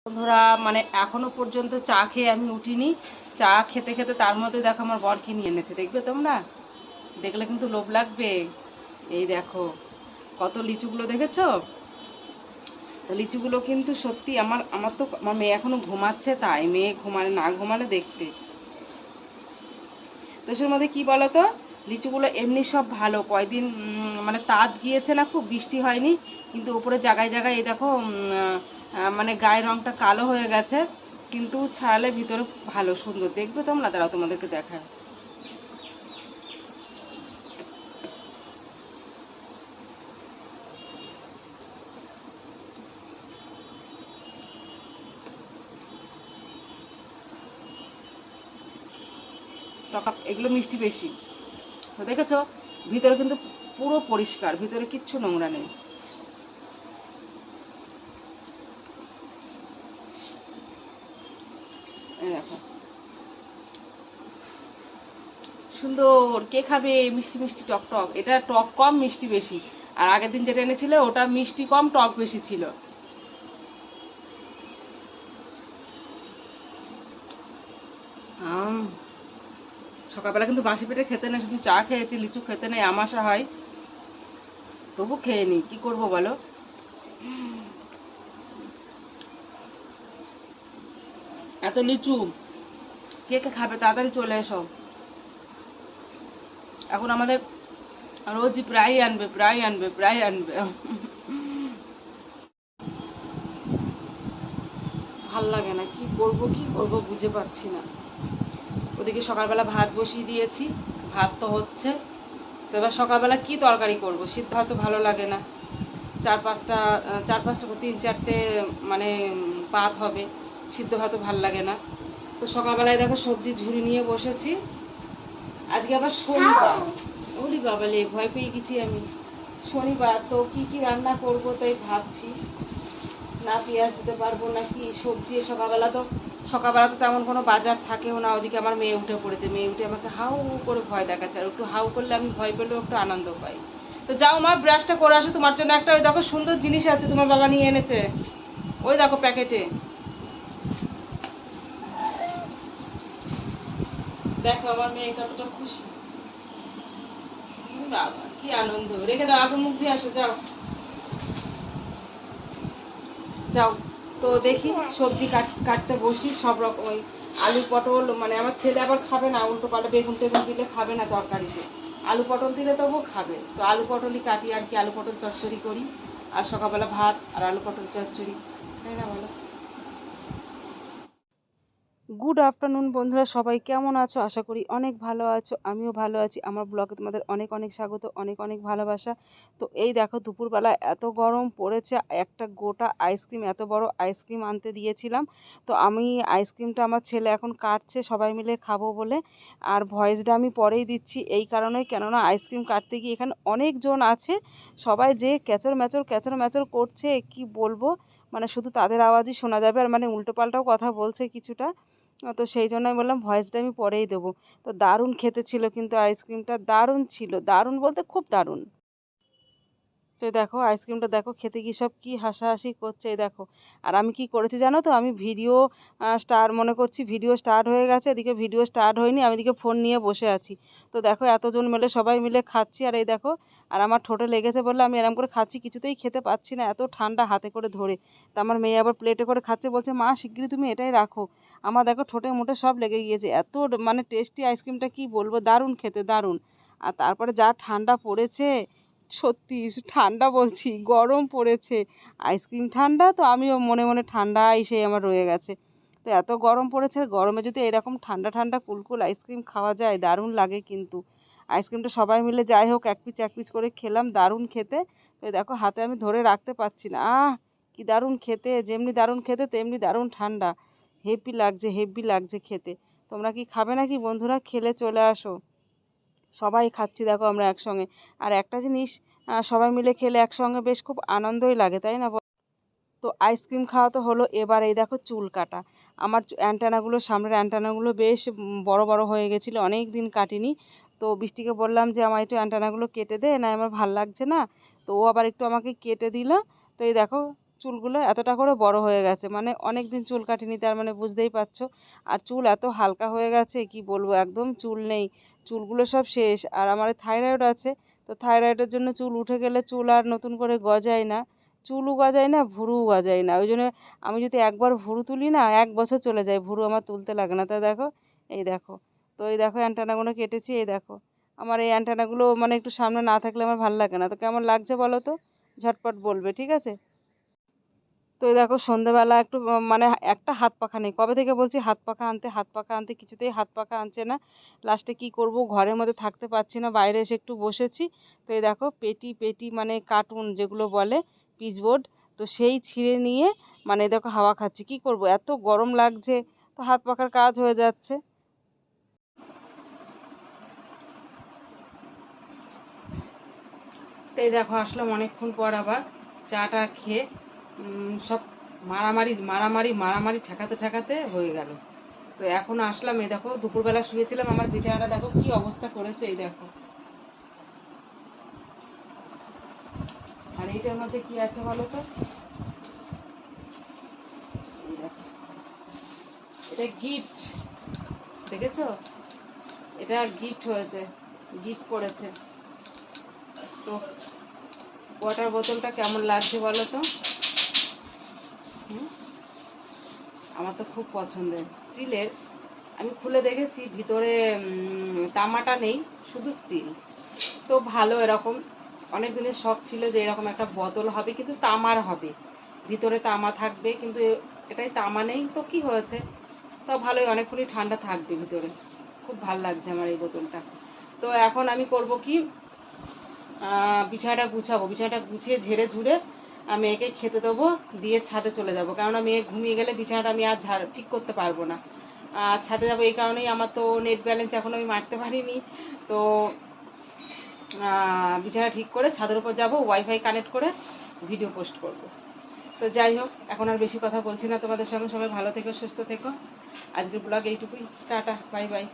বন্ধুরা মানে এখনো পর্যন্ত চা খেয়ে আমি উঠিনি। চা খেতে খেতে তার মধ্যে দেখো আমার বর কি নিয়ে এনেছে, দেখবে তোমরা, দেখলে কিন্তু লোভ লাগবে। এই দেখো কত লিচুগুলো, দেখেছো? তো লিচুগুলো কিন্তু সত্যি আমার আমার তো আমার মেয়ে এখনো ঘুমাচ্ছে, তাই মেয়ে ঘুমালে না ঘুমালে দেখতে। তো সের মধ্যে কি বলো তো, লিচুগুলো এমনি সব ভালো, কয়দিন মানে তাত গিয়েছে না, খুব বৃষ্টি হয়নি, কিন্তু উপরে জায়গায় জায়গায় এই দেখো মানে গায়ের রঙটা কালো হয়ে গেছে, কিন্তু ছাড়ালে ভিতরে ভালো সুন্দর, দেখবে তোমরা, তারা তোমাদেরকে দেখায়। টক এগুলো মিষ্টি বেশি, তো দেখেছো ভিতরে কিন্তু পুরো পরিষ্কার, ভিতরে কিচ্ছু নোংরা নেই। এই দেখো সুন্দর, কে খাবে মিষ্টি মিষ্টি টক টক, এটা টক কম মিষ্টি বেশি, আর আগের দিন যেটা এনেছিল ওটা মিষ্টি কম টক বেশি ছিল। আম সকালবেলা কিন্তু বাসি পেটে খেতে নেই, শুধু চা খেয়েছি, লিচু খেতে নেই, আমাশা হয়, তবু খেয়ে নিই, কী করবো বলো। এত লিচু কে কে খাবে, তাড়াতাড়ি চলে এসো। এখন আমাদের রোজই প্রায় আনবে, প্রায় আনবে, প্রায় আনবে। ভাল লাগে না, কি করব কি করব বুঝে পাচ্ছি না। ওদিকে সকালবেলা ভাত বসিয়ে দিয়েছি, ভাত তো হচ্ছে, তো এবার সকালবেলা কি তরকারি করব, সিদ্ধ ভাত তো ভালো লাগে না, চার পাঁচটা 3-4টে মানে পাত হবে, সিদ্ধ ভাতও ভাল লাগে না। তো সকালবেলায় দেখো সবজি ঝুড়ি নিয়ে বসেছি, আজকে আবার শনিবার, ওলি বাবালে ভয় পেয়ে গেছি আমি, শনিবার তো কি কি রান্না করব তাই ভাবছি, না পেঁয়াজ দিতে পারবো না কি সবজি। সকালবেলা তো তেমন কোনো বাজার থাকেও না, ওদিকে আমার মেয়ে উঠে পড়েছে, মেয়ে উঠে আমাকে হাউ করে ভয় দেখাচ্ছে, আর একটু হাউ করলে আমি ভয় পেলেও একটু আনন্দ পাই। তো যাও মা, ব্রাশটা করে আসো, তোমার জন্য একটা ওই দেখো সুন্দর জিনিস আছে, তোমার বাবা নিয়ে এনেছে, ওই দেখো প্যাকেটে, দেখো আমার মেয়ে কতটা খুশি, বাবা কি আনন্দ, রেখে দাও, আগে মুখ দিয়ে আসো, যাও যাও। তো দেখি সবজি কাটতে বসি, সব রকম ওই আলু পটল, মানে আমার ছেলে আবার খাবে না উল্টো পাল্টা, বেগুন টেগুন দিলে খাবে না তরকারিতে, আলু পটল দিলে তবুও খাবে, তো আলু পটলই কাটি আর কি, আলু পটল চচ্চড়ি করি, আর সকালবেলা ভাত আর আলু পটল চচ্চড়ি, তাই না বলো। গুড আফটারনুন বন্ধুরা, সবাই কেমন আছো? আশা করি অনেক ভালো আছো, আমিও ভালো আছি। আমার ব্লগে তোমাদের অনেক অনেক স্বাগত, অনেক অনেক ভালোবাসা। তো এই দেখো দুপুরবেলা এত গরম পড়েছে, একটা গোটা আইসক্রিম, এত বড় আইসক্রিম আনতে দিয়েছিলাম, তো আমি আইসক্রিমটা আমার ছেলে এখন কাটছে সবাই মিলে খাবো বলে, আর ভয়েসটা আমি পরেই দিচ্ছি এই কারণে, কেননা আইসক্রিম কাটতে গিয়ে এখানে অনেকজন আছে, সবাই যে ক্যাচর ম্যাচর করছে কি বলবো, মানে শুধু তাদের আওয়াজই শোনা যাবে, আর মানে উল্টোপাল্টাও কথা বলছে কিছুটা, তো সেই জন্য আমি বললাম ভয়েসটা আমি পরেই দেবো। তো দারুণ খেতে ছিল কিন্তু আইসক্রিমটা, দারুণ ছিল, দারুণ বলতে খুব দারুণ। তো এই দেখো আইসক্রিমটা দেখো খেতে কি সব কি হাসাহাসি করছে, এই দেখো। আর আমি কি করেছি জানো তো, আমি ভিডিও মনে করছি ভিডিও স্টার্ট হয়ে গেছে, এদিকে ভিডিও স্টার্ট হয়নি, আমি এদিকে ফোন নিয়ে বসে আছি। তো দেখো এতজন মিলে সবাই মিলে খাচ্ছি, আর এই দেখো, আর আমার ঠোঁটে লেগেছে বললে আমি এরম করে খাচ্ছি, কিছুতেই খেতে পাচ্ছি না, এত ঠান্ডা হাতে করে ধরে। তা আমার মেয়ে আবার প্লেটে করে খাচ্ছে, বলছে মা শিগগিরই তুমি এটাই রাখো। আমার দেখো ঠোঁটে মোটে সব লেগে গিয়েছে, এত মানে টেস্টি আইসক্রিমটা কি বলবো, দারুণ খেতে, দারুণ। আর তারপরে যা ঠান্ডা পড়েছে, সত্যি ঠান্ডা বলছি, গরম পড়েছে, আইসক্রিম ঠান্ডা, তো আমিও মনে মনে ঠান্ডাই সেই আমার রয়ে গেছে। তো এত গরম পড়েছে, গরমে যদি এরকম ঠান্ডা ঠান্ডা কুলকুল আইসক্রিম খাওয়া যায় দারুণ লাগে কিন্তু। আইসক্রিমটা সবাই মিলে যাই হোক এক পিস করে খেলাম, দারুণ খেতে। তো দেখো হাতে আমি ধরে রাখতে পারছি না, কি দারুণ খেতে, যেমনি দারুণ খেতে তেমনি দারুণ ঠান্ডা, হেভি লাগছে, হেভি লাগছে খেতে। তোমরা কি খাবে নাকি বন্ধুরা? খেলে চলে আসো, সবাই খাচ্ছি দেখো আমরা একসঙ্গে। আর একটা জিনিস, সবাই মিলে খেলে একসঙ্গে বেশ খুব আনন্দই লাগে, তাই না? তো আইসক্রিম খাওয়া তো হলো, এবার এই দেখো চুল কাটা। আমার অ্যান্টানাগুলো, সামনের অ্যান্টানাগুলো বেশ বড় বড় হয়ে গেছিলো, অনেক দিন কাটিনি। তো বৃষ্টিকে বললাম যে আমার একটু অ্যান্টানাগুলো কেটে দে, না আমার ভাল লাগছে না, তো ও আবার একটু আমাকে কেটে দিল। তো এই দেখো চুলগুলো এতটা করে বড় হয়ে গেছে, মানে অনেক দিন চুল কাটিনি, তার মানে বুঝতেই পারছো। আর চুল এত হালকা হয়ে গেছে কি বলবো, একদম চুল নেই, চুলগুলো সব শেষ। আর আমার থাইরয়েড আছে, তো থাইরয়েডের জন্য চুল উঠে গেলে চুল আর নতুন করে গজায় না, চুলও গজায় না, ভুরুও গজায় না। ওই জন্য আমি যদি একবার ভুরু তুলি না, 1 বছর চলে যায়, ভুরু আমার তুলতে লাগে না। তো দেখো, এই দেখো, তো এই দেখো অ্যান্টেনাগুলো কেটেছি, এই দেখো। আমার এই অ্যান্টেনাগুলো মানে একটু সামনে না থাকলে আমার ভালো লাগে না। তো কেমন লাগছে বলো তো, ঝটপট বলবে, ঠিক আছে? তো এই দেখো সন্ধেবেলা একটু মানে একটা হাত পাখা নেই, কবে থেকে বলছি হাত পাখা আনতে, হাত পাখা আনতে, কিছুতেই হাত পাখা আনছে না। লাস্টে কি করব, ঘরের মধ্যে থাকতে পারছি না, বাইরে এসে একটু বসেছি। তো এই দেখো পেটি পেটি মানে কার্টুন যেগুলো বলে, পিচবোর্ড, তো সেই ছিঁড়ে নিয়ে মানে এই দেখো হাওয়া খাচ্ছি। কি করব, এত গরম লাগছে, তো হাত পাখার কাজ হয়ে যাচ্ছে। তো এই দেখো আসলাম অনেকক্ষণ পর আবার চাটা খেয়ে, সব মারামারি মারামারি মারামারি ঠেকাতে ঠেকাতে হয়ে গেল। তো এখন আসলাম, এই দেখো দুপুরবেলা শুয়েছিলাম, আমার বিছানাটা দেখো কি অবস্থা করেছে, এই দেখো। আর এইটার মধ্যে কি আছে বলো তো, এই দেখো, এটা গিফট, দেখেছো? এটা গিফট হয়েছে, গিফট করেছে। তো ওয়াটার বোতলটা কেমন লাগছে বলো তো? হুম, আমার তো খুব পছন্দের, স্টিলের। আমি খুলে দেখেছি, ভিতরে তামাটা নেই, শুধু স্টিল। তো ভালো, এরকম অনেক দিনের শখ ছিল যে এরকম একটা বোতল হবে, কিন্তু তামার হবে, ভিতরে তামা থাকবে, কিন্তু এটাই তামা নেই। তো কি হয়েছে, তো ভালোই, অনেকক্ষণই ঠান্ডা থাকবে ভিতরে। খুব ভাল লাগছে আমার এই বোতলটা। তো এখন আমি করব কি, বিছানাটা গুছাবো, বিছানাটা গুছিয়ে ঝেড়ে ঝুড়ে মেয়েকে খেতে দেবো, দিয়ে ছাদে চলে যাব। কেননা মেয়ে ঘুমিয়ে গেলে বিছানাটা আমি আর ঠিক করতে পারবো না। ছাদে যাবো এই কারণেই, আমার তো নেট ব্যালেন্স এখন আমি মারতে পারিনি। তো বিছানা ঠিক করে ছাদের উপর যাব, ওয়াইফাই কানেক্ট করে ভিডিও পোস্ট করব। তো যাই হোক, এখন আর বেশি কথা বলছি না তোমাদের সঙ্গে। সবাই ভালো থেকো, সুস্থ থেকো। আজকের ব্লগ এইটুকুই, টাটা, বাই বাই।